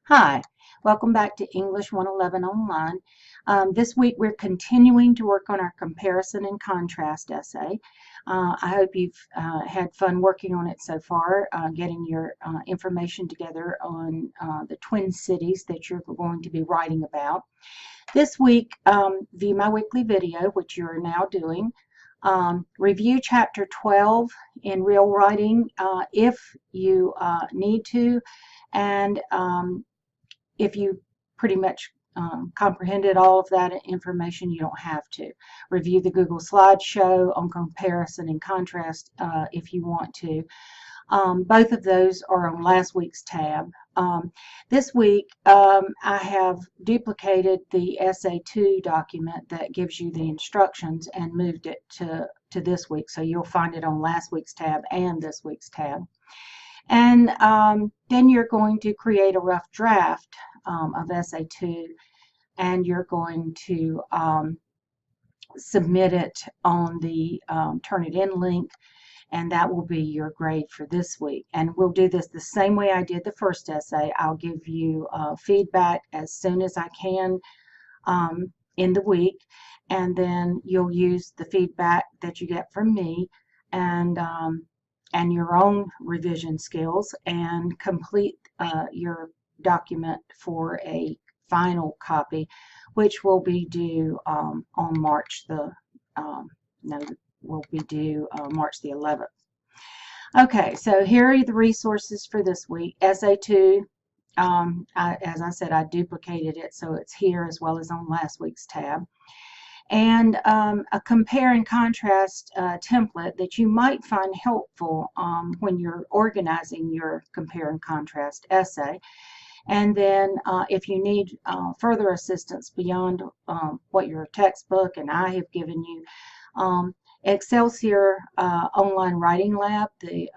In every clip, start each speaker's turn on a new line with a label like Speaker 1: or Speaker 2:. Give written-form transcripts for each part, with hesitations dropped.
Speaker 1: Hi, welcome back to English 111 Online. This week we're continuing to work on our comparison and contrast essay. I hope you've had fun working on it so far, getting your information together on the Twin Cities that you're going to be writing about. This week, view my weekly video, which you're now doing. Review Chapter 12 in real writing if you need to, and if you pretty much comprehended all of that information, you don't have to. Review the Google slideshow on comparison and contrast if you want to. Both of those are on last week's tab. This week, I have duplicated the Essay 2 document that gives you the instructions and moved it to this week. So you'll find it on last week's tab and this week's tab. And then you're going to create a rough draft of Essay 2, and you're going to submit it on the Turnitin link, and that will be your grade for this week. And we'll do this the same way I did the first essay. I'll give you feedback as soon as I can in the week, and then you'll use the feedback that you get from me and your own revision skills and complete your document for a final copy, which will be due on March the March the 11th. Okay, so here are the resources for this week. Essay 2, as I said, I duplicated it, so it's here as well as on last week's tab. And a compare and contrast template that you might find helpful when you're organizing your compare and contrast essay. And then if you need further assistance beyond what your textbook and I have given you, Excelsior Online Writing Lab, the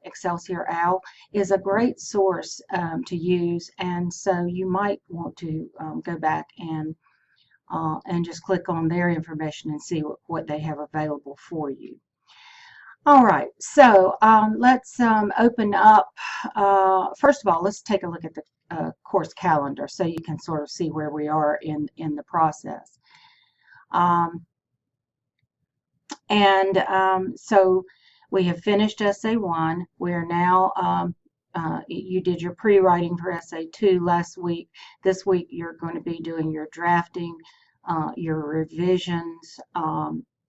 Speaker 1: Excelsior OWL, is a great source to use, and so you might want to go back and just click on their information and see what they have available for you. All right, so let's open up. First of all, let's take a look at the course calendar so you can sort of see where we are in the process. So we have finished Essay 1. We're now you did your pre-writing for Essay 2 last week. This week you're going to be doing your drafting, your revisions,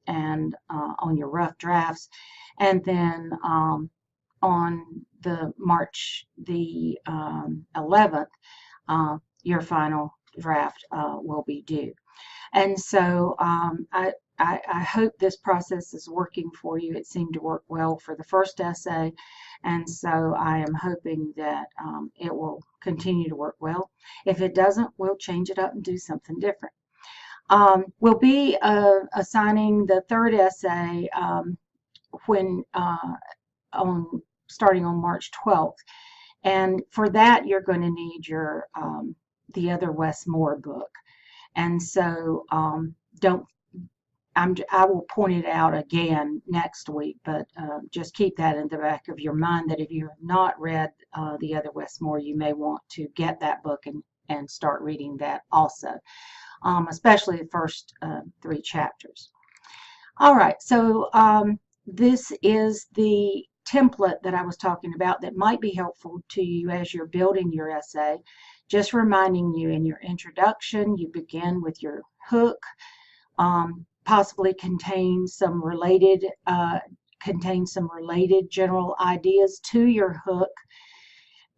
Speaker 1: and on your rough drafts, and then on the March the 11th, your final draft will be due. And so I hope this process is working for you. It seemed to work well for the first essay, and so I am hoping that it will continue to work well. If it doesn't, we'll change it up and do something different. We'll be assigning the third essay when starting on March 12th, and for that you're going to need your The Other Wes Moore book. And so I will point it out again next week, but just keep that in the back of your mind that if you have not read The Other Wes Moore, you may want to get that book and start reading that also, especially the first 3 chapters. All right, so this is the template that I was talking about that might be helpful to you as you're building your essay. Just reminding you, in your introduction, you begin with your hook, possibly contain some related general ideas to your hook,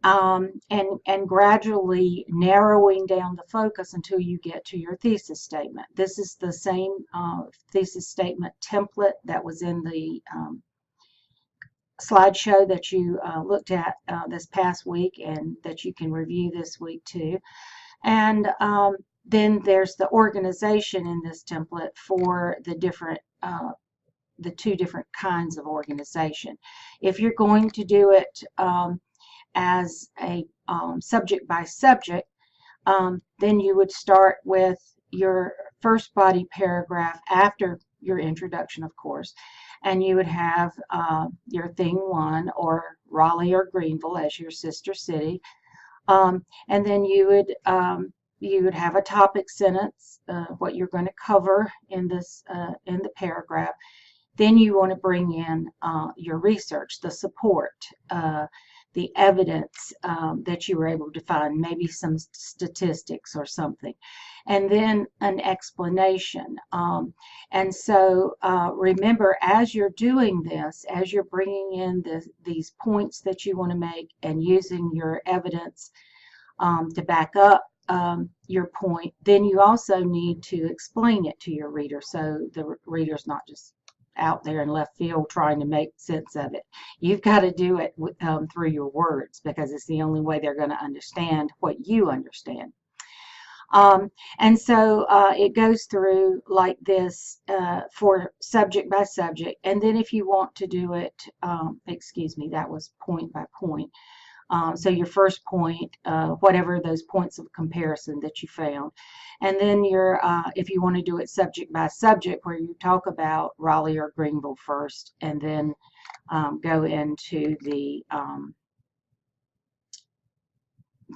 Speaker 1: and gradually narrowing down the focus until you get to your thesis statement. This is the same thesis statement template that was in the slideshow that you looked at this past week and that you can review this week too. And then there's the organization in this template for the two different kinds of organization. If you're going to do it as a subject by subject, then you would start with your first body paragraph after your introduction, of course, and you would have your thing 1, or Raleigh or Greenville as your sister city, And then you would have a topic sentence, what you're going to cover in this in the paragraph. Then you want to bring in your research, the support, the evidence that you were able to find, maybe some statistics or something, and then an explanation. And so remember, as you're doing this, as you're bringing in these points that you want to make and using your evidence to back up your point, then you also need to explain it to your reader so the reader's not just out there in left field trying to make sense of it. You've got to do it through your words, because it's the only way they're going to understand what you understand. And so it goes through like this for subject by subject. And then if you want to do it, excuse me, that was point by point. So your first point, whatever those points of comparison that you found. And then your, if you want to do it subject by subject, where you talk about Raleigh or Greenville first, and then go into the,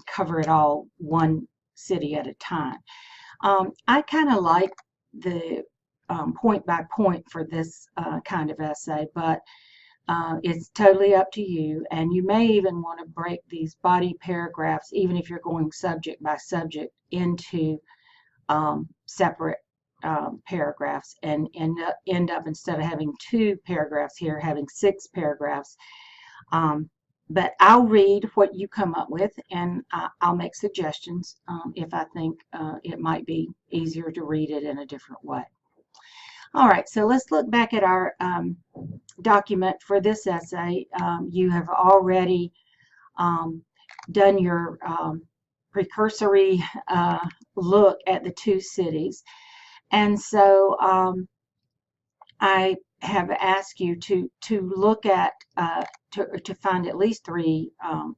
Speaker 1: cover it all one city at a time. I kind of like the point by point for this kind of essay, but it's totally up to you, and you may even want to break these body paragraphs, even if you're going subject by subject, into separate paragraphs, and end up instead of having 2 paragraphs here, having 6 paragraphs. But I'll read what you come up with, and I'll make suggestions if I think it might be easier to read it in a different way. All right, so let's look back at our document for this essay. You have already done your precursory look at the 2 cities, and so I have asked you to look at to find at least 3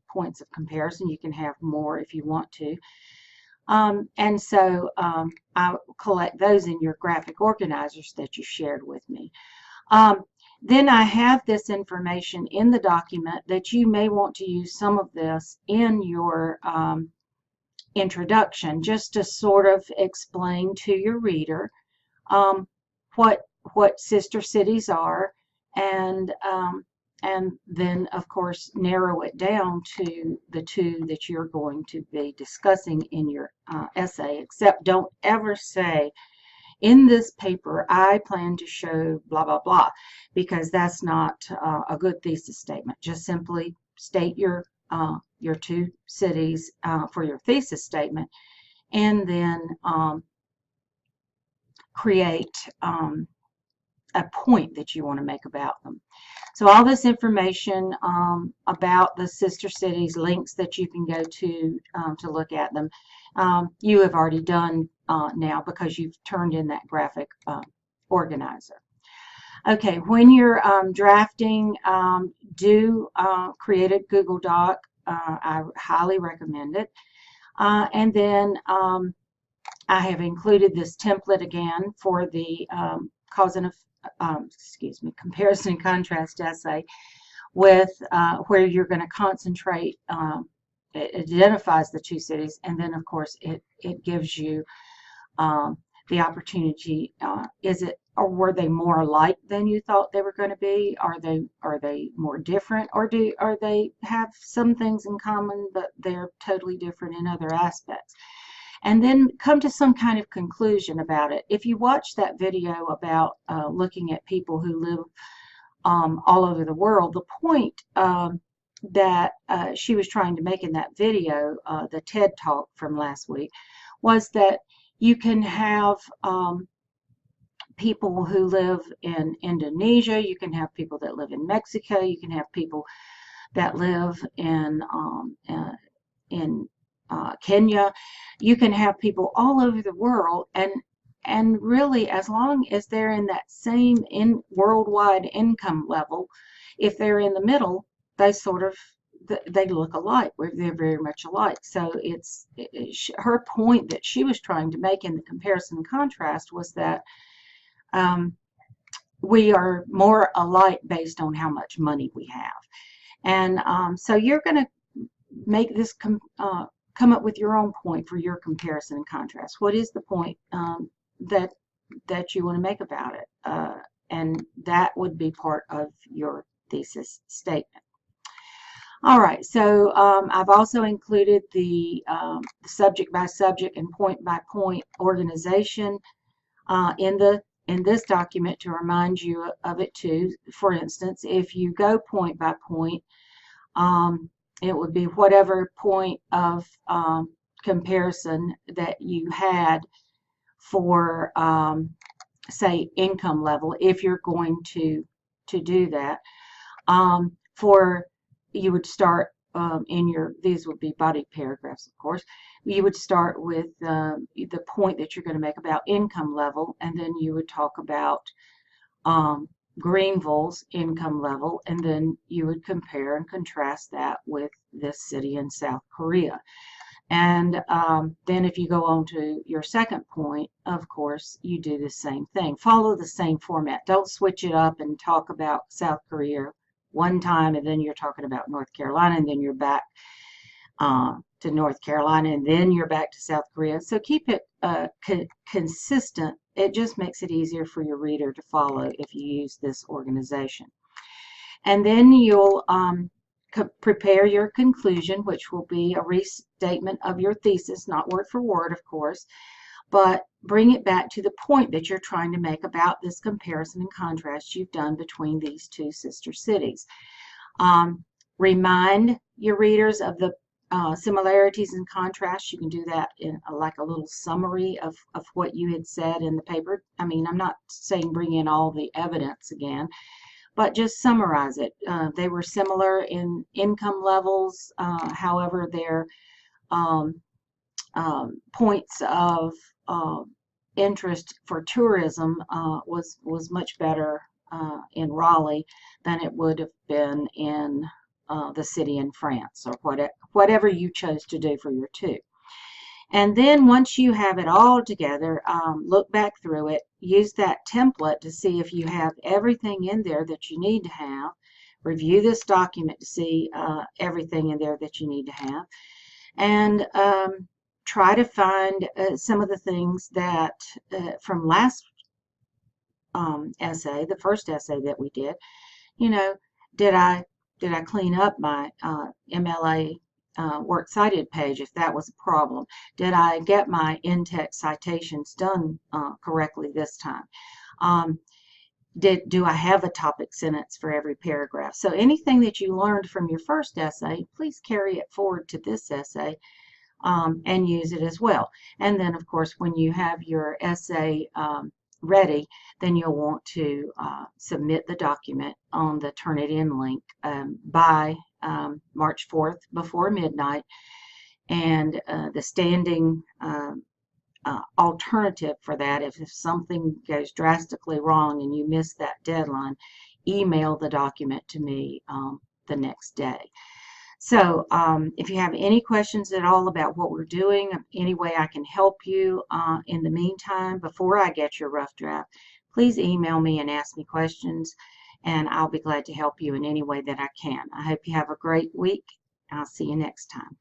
Speaker 1: points of comparison. You can have more if you want to. And so I'll collect those in your graphic organizers that you shared with me. Then I have this information in the document that you may want to use some of this in your introduction, just to sort of explain to your reader what sister cities are, and then of course narrow it down to the 2 that you're going to be discussing in your essay. Except don't ever say, in this paper I plan to show blah blah blah, because that's not a good thesis statement. Just simply state your 2 cities for your thesis statement, and then create a point that you want to make about them. So all this information about the sister cities, links that you can go to look at them, you have already done now, because you've turned in that graphic organizer. Okay, when you're drafting, do create a Google Doc. I highly recommend it. And then I have included this template again for the comparison and contrast essay, with where you're going to concentrate. It identifies the 2 cities, and then of course it gives you the opportunity. Were they more alike than you thought they were going to be? Are they more different, or are they have some things in common but they're totally different in other aspects? And then come to some kind of conclusion about it. If you watch that video about looking at people who live all over the world, the point that she was trying to make in that video, the TED Talk from last week, was that you can have people who live in Indonesia, you can have people that live in Mexico, you can have people that live in Kenya. You can have people all over the world, and really, as long as they're in that same worldwide income level, if they're in the middle, they sort of they look alike. They're very much alike. So her point that she was trying to make in the comparison and contrast was that we are more alike based on how much money we have. And so you're going to make this come up with your own point for your comparison and contrast. What is the point that you want to make about it? And that would be part of your thesis statement. All right, so I've also included the subject by subject and point by point organization in this document to remind you of it too. For instance, if you go point by point, it would be whatever point of comparison that you had for, say, income level, if you're going to do that. You would start these would be body paragraphs, of course. You would start with the point that you're going to make about income level, and then you would talk about Greenville's income level, and then you would compare and contrast that with this city in South Korea. And then if you go on to your second point, of course, you do the same thing. Follow the same format. Don't switch it up and talk about South Korea one time, and then you're talking about North Carolina, and then you're back to North Carolina, and then you're back to South Korea. So keep it consistent. It just makes it easier for your reader to follow if you use this organization. And then you'll prepare your conclusion, which will be a restatement of your thesis, not word for word, of course, but bring it back to the point that you're trying to make about this comparison and contrast you've done between these two sister cities. Remind your readers of the similarities and contrasts. You can do that in like a little summary of what you had said in the paper. I mean, I'm not saying bring in all the evidence again, but just summarize it. They were similar in income levels, however, their points of interest for tourism was much better in Raleigh than it would have been in the city in France, or whatever you chose to do for your two. And then once you have it all together, look back through it, use that template to see if you have everything in there that you need to have. Review this document to see everything in there that you need to have. And try to find some of the things that from last essay, the first essay that we did, you know, did I clean up my MLA works cited page if that was a problem? Did I get my in-text citations done correctly this time? Do I have a topic sentence for every paragraph? So anything that you learned from your first essay, please carry it forward to this essay and use it as well. And then, of course, when you have your essay ready, then you'll want to submit the document on the Turnitin link by March 4th before midnight. And the standing alternative for that, if something goes drastically wrong and you miss that deadline, email the document to me the next day. So if you have any questions at all about what we're doing, any way I can help you in the meantime, before I get your rough draft, please email me and ask me questions, and I'll be glad to help you in any way that I can. I hope you have a great week. I'll see you next time.